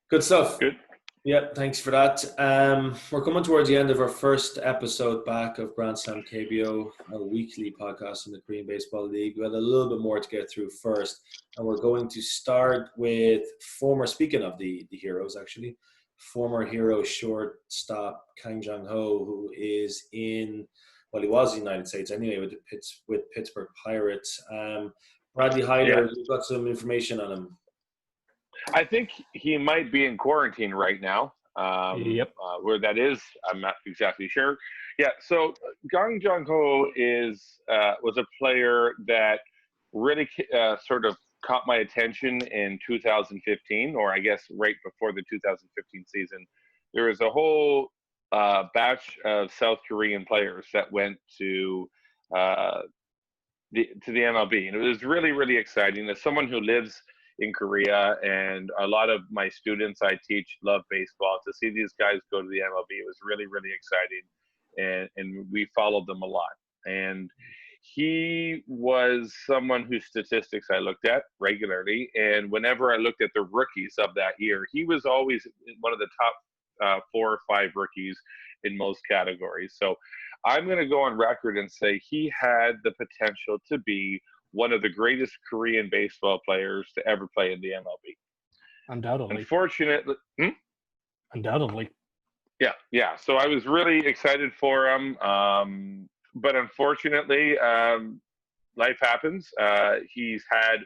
Speaker 1: Good stuff.
Speaker 4: Good.
Speaker 1: Yeah, thanks for that. We're coming towards the end of our first episode back of Grand Slam KBO, a weekly podcast in the Korean Baseball League. We had a little bit more to get through first, and we're going to start with speaking of the Heroes, actually, former Hero shortstop Kang Jang-ho, who is he was in the United States anyway with Pittsburgh Pirates. Bradley Hyder, you've got some information on him.
Speaker 4: I think he might be in quarantine right now. Where that is, I'm not exactly sure. Yeah, so Kang Jang-ho was a player that really sort of caught my attention in 2015, or I guess right before the 2015 season. There was a whole batch of South Korean players that went to the MLB, and it was really, really exciting. As someone who lives in Korea, and a lot of my students I teach love baseball, to see these guys go to the MLB, it was really, really exciting, and we followed them a lot. And he was someone whose statistics I looked at regularly. And whenever I looked at the rookies of that year, he was always one of the top 4 or 5 rookies in most categories. So I'm going to go on record and say he had the potential to be one of the greatest Korean baseball players to ever play in the MLB.
Speaker 2: Undoubtedly.
Speaker 4: Unfortunately.
Speaker 2: Undoubtedly.
Speaker 4: Yeah. So I was really excited for him. But unfortunately, life happens. He's had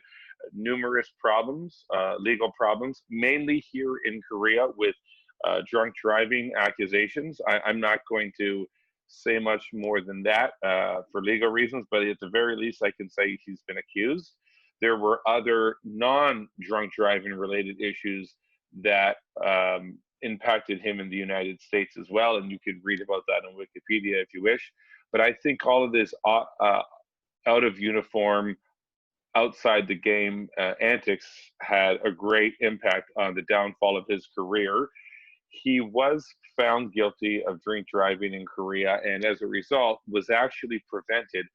Speaker 4: numerous problems, legal problems, mainly here in Korea with drunk driving accusations. I'm not going to say much more than that for legal reasons, but at the very least, I can say he's been accused. There were other non-drunk driving related issues that impacted him in the United States as well, and you could read about that on Wikipedia if you wish. But I think all of this out of uniform, outside the game antics had a great impact on the downfall of his career. He was found guilty of drink driving in Korea, and as a result was actually prevented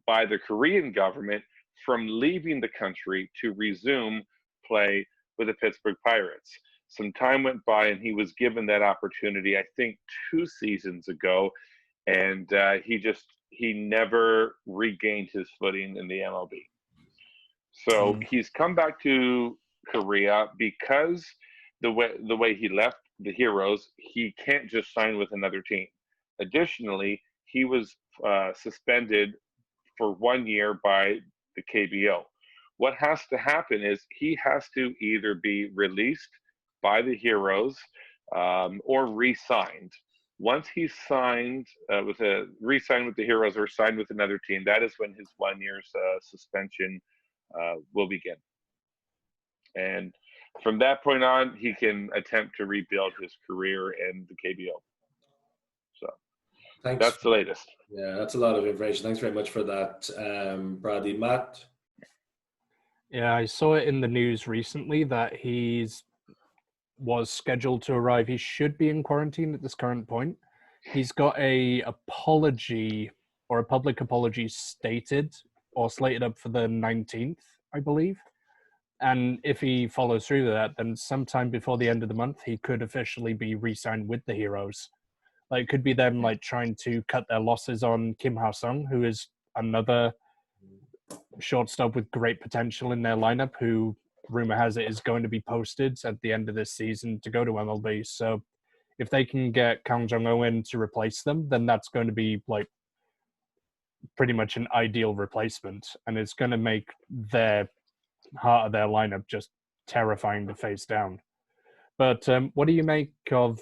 Speaker 4: by the Korean government from leaving the country to resume play with the Pittsburgh Pirates. Some time went by and he was given that opportunity, I think 2 seasons ago, and he never regained his footing in the MLB. So he's come back to Korea because the way he left the Heroes, he can't just sign with another team. Additionally, he was suspended for 1 year by the KBO. What has to happen is he has to either be released by the Heroes or re-signed. Once he's signed re-signed with the Heroes or signed with another team, that is when his 1 year's suspension will begin. And from that point on, he can attempt to rebuild his career in the KBO. So
Speaker 1: Thanks.
Speaker 4: That's the latest.
Speaker 1: Yeah, that's a lot of information. Thanks very much for that, Bradley. Matt?
Speaker 2: Yeah, I saw it in the news recently that was scheduled to arrive. He should be in quarantine at this current point. He's got a apology or a public apology stated or slated up for the 19th, I believe. And if he follows through with that, then sometime before the end of the month, he could officially be re-signed with the Heroes. Like, it could be them like trying to cut their losses on Kim Ha-sung, who is another shortstop with great potential in their lineup, who rumor has it is going to be posted at the end of this season to go to MLB. So if they can get Kang Jong-ho in to replace them, then that's going to be like pretty much an ideal replacement, and it's going to make their heart of their lineup just terrifying to face down. But what do you make of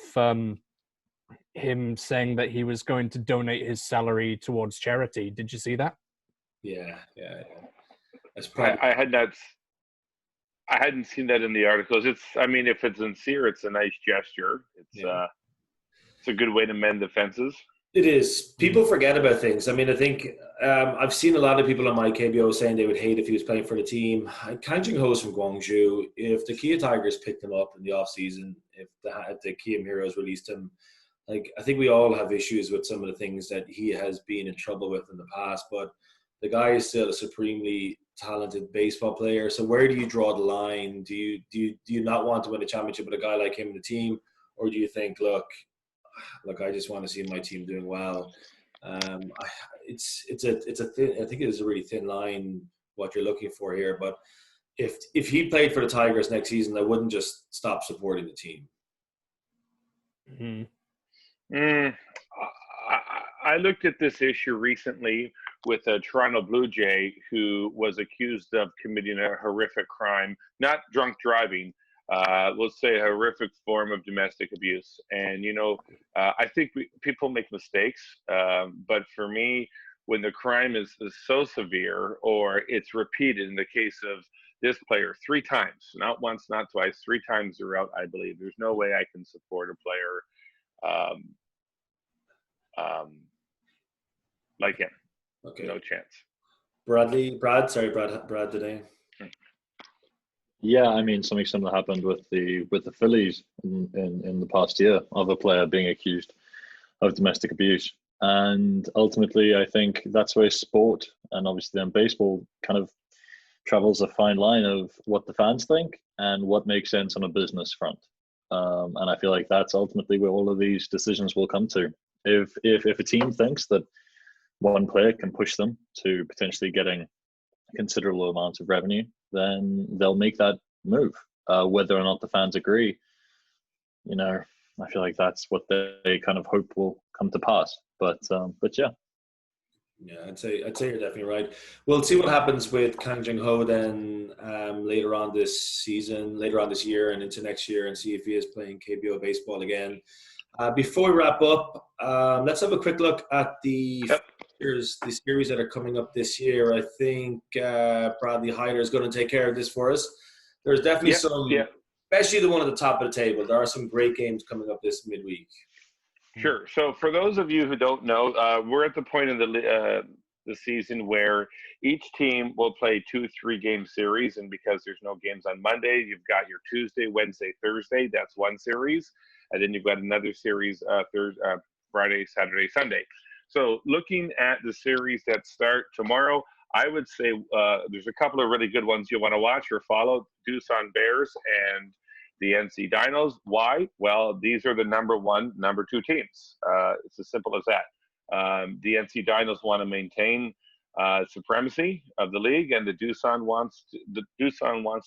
Speaker 2: him saying that he was going to donate his salary towards charity? Did you see that?
Speaker 1: Yeah. That's
Speaker 4: I hadn't seen that in the articles. If it's sincere, it's a nice gesture. It's a good way to mend the fences.
Speaker 1: It is. People forget about things. I think I've seen a lot of people on my KBO saying they would hate if he was playing for the team. Kang Jong-ho is from Gwangju. If the Kia Tigers picked him up in the offseason, if the Kia Heroes released him, I think we all have issues with some of the things that he has been in trouble with in the past. But the guy is still a supremely talented baseball player. So where do you draw the line? Do you not want to win a championship with a guy like him in the team, or do you think, look, I just want to see my team doing well? It's a thin. I think it is a really thin line what you're looking for here. But if he played for the Tigers next season, I wouldn't just stop supporting the team.
Speaker 4: I looked at this issue recently with a Toronto Blue Jay who was accused of committing a horrific crime, not drunk driving. We'll say a horrific form of domestic abuse. And, I think people make mistakes. But for me, when the crime is so severe or it's repeated, in the case of this player 3 times, not once, not twice, 3 times throughout, I believe, there's no way I can support a player like him.
Speaker 1: Okay.
Speaker 4: No chance.
Speaker 1: Brad today.
Speaker 3: Yeah, something similar happened with the Phillies in the past year of a player being accused of domestic abuse. And ultimately, I think that's where sport and obviously then baseball kind of travels a fine line of what the fans think and what makes sense on a business front. And I feel like that's ultimately where all of these decisions will come to. If a team thinks that one player can push them to potentially getting considerable amounts of revenue, then they'll make that move. Whether or not the fans agree, I feel like that's what they kind of hope will come to pass. But yeah.
Speaker 1: Yeah, I'd say you're definitely right. We'll see what happens with Kang Jung Ho then later on this year and into next year, and see if he is playing KBO baseball again. Before we wrap up, let's have a quick look at the series that are coming up this year. I think Bradley Hyder is going to take care of this for us. There's definitely especially the one at the top of the table. There are some great games coming up this midweek.
Speaker 4: Sure. So for those of you who don't know, we're at the point in the season where each team will play 2 3-game series, and because there's no games on Monday, you've got your Tuesday, Wednesday, Thursday. That's one series, and then you've got another series Friday, Saturday, Sunday. So looking at the series that start tomorrow, I would say there's a couple of really good ones you'll want to watch or follow: Doosan Bears and the NC Dinos. Why? Well, these are the number 1, number 2 teams. It's as simple as that. The NC Dinos want to maintain supremacy of the league, and the Doosan wants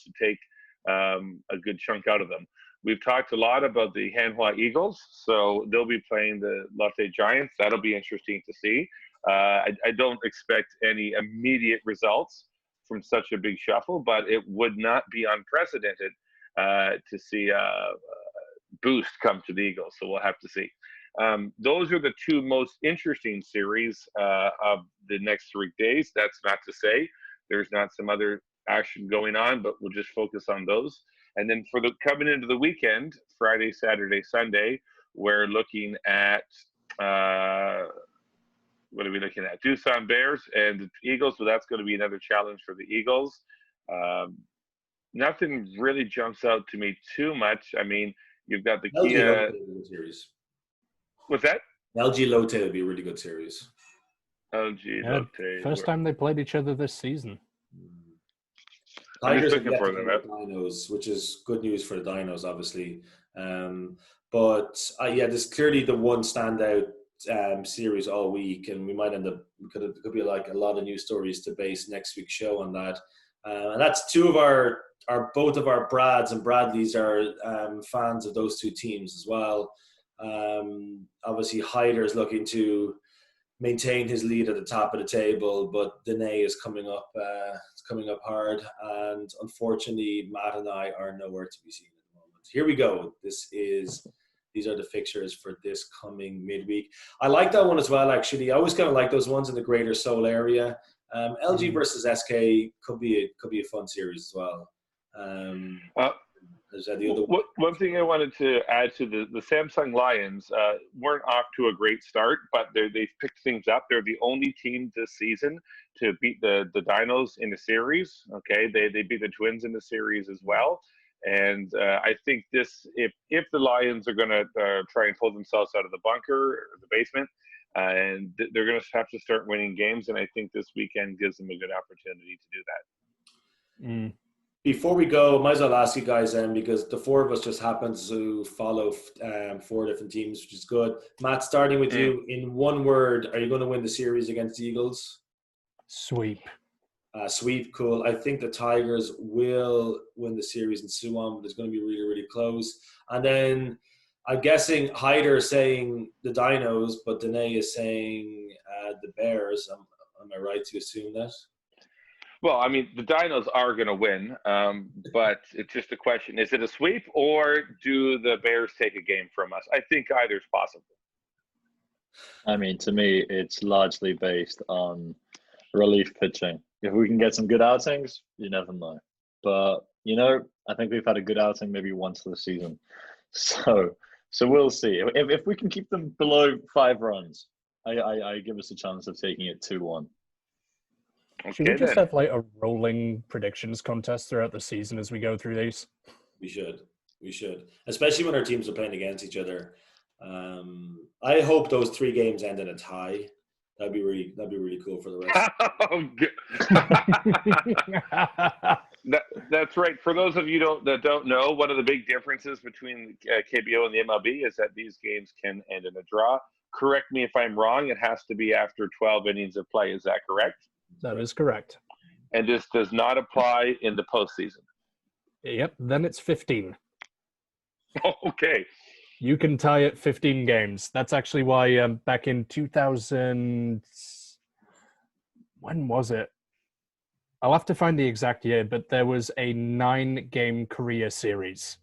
Speaker 4: to take a good chunk out of them. We've talked a lot about the Hanwha Eagles, so they'll be playing the Lotte Giants. That'll be interesting to see. I don't expect any immediate results from such a big shuffle, but it would not be unprecedented to see a boost come to the Eagles. So we'll have to see. Those are the 2 most interesting series of the next 3 days. That's not to say there's not some other action going on, but we'll just focus on those. And then for the coming into the weekend, Friday, Saturday, Sunday, we're looking at what are we looking at? Doosan Bears and the Eagles. So that's going to be another challenge for the Eagles. Nothing really jumps out to me too much. I mean, you've got the Kia
Speaker 1: series.
Speaker 4: What's that?
Speaker 1: LG Lotte would be a really good series.
Speaker 4: LG Lotte.
Speaker 2: First time they played each other this season.
Speaker 1: Tigers
Speaker 4: I'm just looking for them.
Speaker 1: Dinos, which is good news for the Dinos, obviously. But there's clearly the one standout series all week, and we might end up. It could be like a lot of news stories to base next week's show on that. And that's 2 of both of our Brads and Bradleys are fans of those 2 teams as well. Obviously, Hyder is looking to maintain his lead at the top of the table, but Dene is coming up. It's coming up hard, and unfortunately, Matt and I are nowhere to be seen at the moment. Here we go. These are the fixtures for this coming midweek. I like that one as well. Actually, I always kind of like those ones in the Greater Seoul area. LG versus SK could be a fun series as well. Is that the other one?
Speaker 4: One thing I wanted to add to the Samsung Lions weren't off to a great start, but they've picked things up. They're the only team this season to beat the Dinos in the series. Okay, they beat the Twins in the series as well. And I think if the Lions are going to try and pull themselves out of the bunker or the basement, and they're going to have to start winning games, and I think this weekend gives them a good opportunity to do that.
Speaker 1: Before we go, might as well ask you guys because the 4 of us just happen to follow 4 different teams, which is good. Matt, starting with you, in one word, are you going to win the series against the Eagles?
Speaker 2: Sweep.
Speaker 1: Sweep, cool. I think the Tigers will win the series in Suwon, but it's going to be really, really close. And then I'm guessing Hyder is saying the Dinos, but Dene is saying the Bears. Am I right to assume that?
Speaker 4: Well, I mean, the Dinos are going to win, but it's just a question. Is it a sweep, or do the Bears take a game from us? I think either is possible.
Speaker 3: I mean, to me, it's largely based on relief pitching. If we can get some good outings, you never know. But, I think we've had a good outing maybe once this season. So we'll see. If we can keep them below 5 runs, I give us a chance of taking it 2-1.
Speaker 2: Should we just have like a rolling predictions contest throughout the season as we go through these?
Speaker 1: We should. Especially when our teams are playing against each other. I hope those 3 games end in a tie. That'd be really cool for the rest.
Speaker 4: That's right. For those of you that don't know, one of the big differences between KBO and the MLB is that these games can end in a draw. Correct me if I'm wrong. It has to be after 12 innings of play. Is that correct?
Speaker 2: That is correct.
Speaker 4: And this does not apply in the postseason.
Speaker 2: Yep. Then it's 15.
Speaker 4: Okay.
Speaker 2: You can tie at 15 games. That's actually why back in 2000, when was it? I'll have to find the exact year, but there was a 9-game Korea series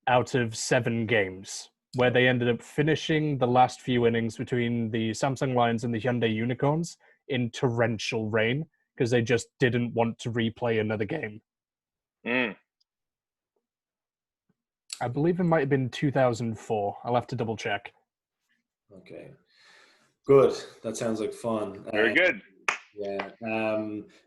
Speaker 2: out of 7 games where they ended up finishing the last few innings between the Samsung Lions and the Hyundai Unicorns in torrential rain because they just didn't want to replay another game. I believe it might have been 2004. I'll have to double check.
Speaker 1: Okay. Good. That sounds like fun.
Speaker 4: Very good.
Speaker 1: Yeah.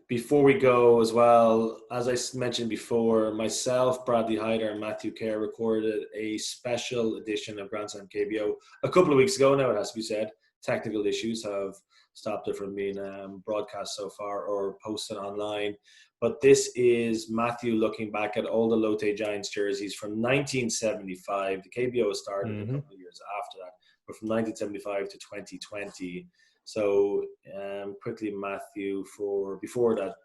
Speaker 1: Before we go as well, as I mentioned before, myself, Bradley Hyder, and Matthew Kerr recorded a special edition of Grand Slam KBO a couple of weeks ago now, it has to be said. Technical issues have stopped it from being broadcast so far or posted online. But this is Matthew looking back at all the Lotte Giants jerseys from 1975. The KBO started a couple of years after that, but from 1975 to 2020. So quickly, Matthew, before that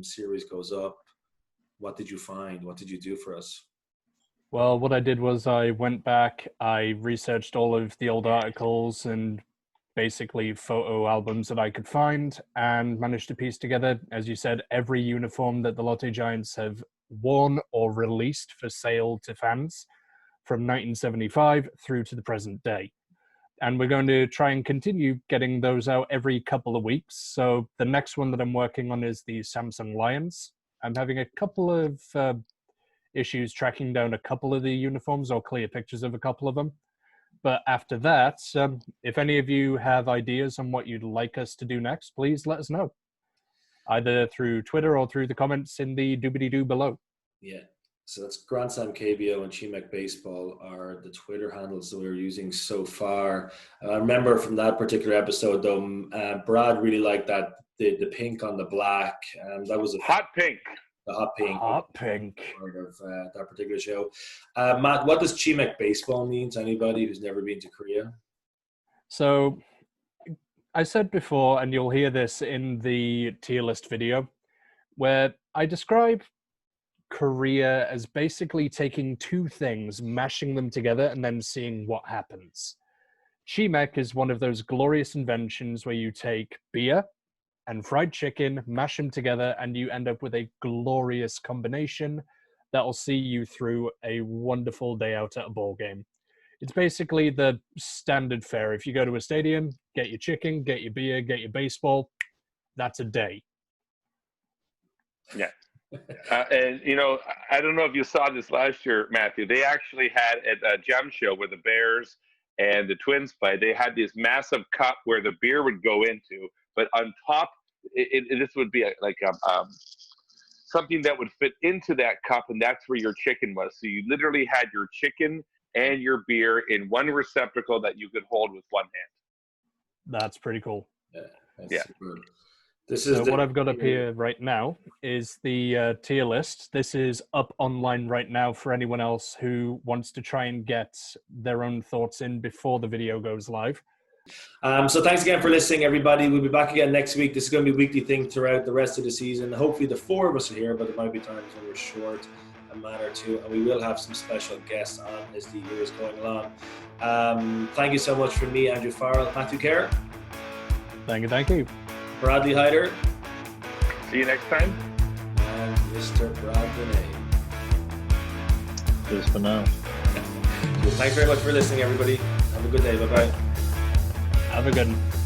Speaker 1: series goes up, what did you find? What did you do for us?
Speaker 2: Well, what I did was I went back, I researched all of the old articles and basically photo albums that I could find and managed to piece together, as you said, every uniform that the Lotte Giants have worn or released for sale to fans from 1975 through to the present day. And we're going to try and continue getting those out every couple of weeks. So the next one that I'm working on is the Samsung Lions. I'm having a couple of issues tracking down a couple of the uniforms or clear pictures of a couple of them. But after that, if any of you have ideas on what you'd like us to do next, please let us know. Either through Twitter or through the comments in the doobity-doo below.
Speaker 1: Yeah. So that's Grand Slam KBO and Chimek Baseball are the Twitter handles that we're using so far. I remember from that particular episode, though, Brad really liked that the pink on the black. That was a
Speaker 4: hot pink.
Speaker 1: The hot pink.
Speaker 2: Hot pink.
Speaker 1: Part of that particular show. Matt, what does Chimek Baseball mean to anybody who's never been to Korea?
Speaker 2: So I said before, and you'll hear this in the tier list video, where I describe Korea as basically taking 2 things, mashing them together, and then seeing what happens. Chimek is one of those glorious inventions where you take beer and fried chicken, mash them together, and you end up with a glorious combination that will see you through a wonderful day out at a ball game. It's basically the standard fare. If you go to a stadium, get your chicken, get your beer, get your baseball, that's a day.
Speaker 4: Yeah. And, you know, I don't know if you saw this last year, Matthew. They actually had at a gem show where the Bears and the Twins played, they had this massive cup where the beer would go into, but on top, this would be like something that would fit into that cup, and that's where your chicken was. So you literally had your chicken and your beer in one receptacle that you could hold with one hand.
Speaker 2: That's pretty cool.
Speaker 1: Yeah. Super. This is
Speaker 2: what I've got up here right now is the tier list. This is up online right now for anyone else who wants to try and get their own thoughts in before the video goes live.
Speaker 1: So thanks again for listening, everybody. We'll be back again next week. This is going to be a weekly thing throughout the rest of the season. Hopefully the 4 of us are here, but there might be times when we're short a man or two, and we will have some special guests on as the year is going along. Thank you so much from me, Andrew Farrell, Matthew Kerr.
Speaker 2: Thank you.
Speaker 1: Bradley Hyder.
Speaker 4: See you next time.
Speaker 1: And Mr. Brad Renee.
Speaker 3: Cheers for now.
Speaker 1: Thanks very much for listening, everybody. Have a good day. Bye-bye.
Speaker 2: Have a good one.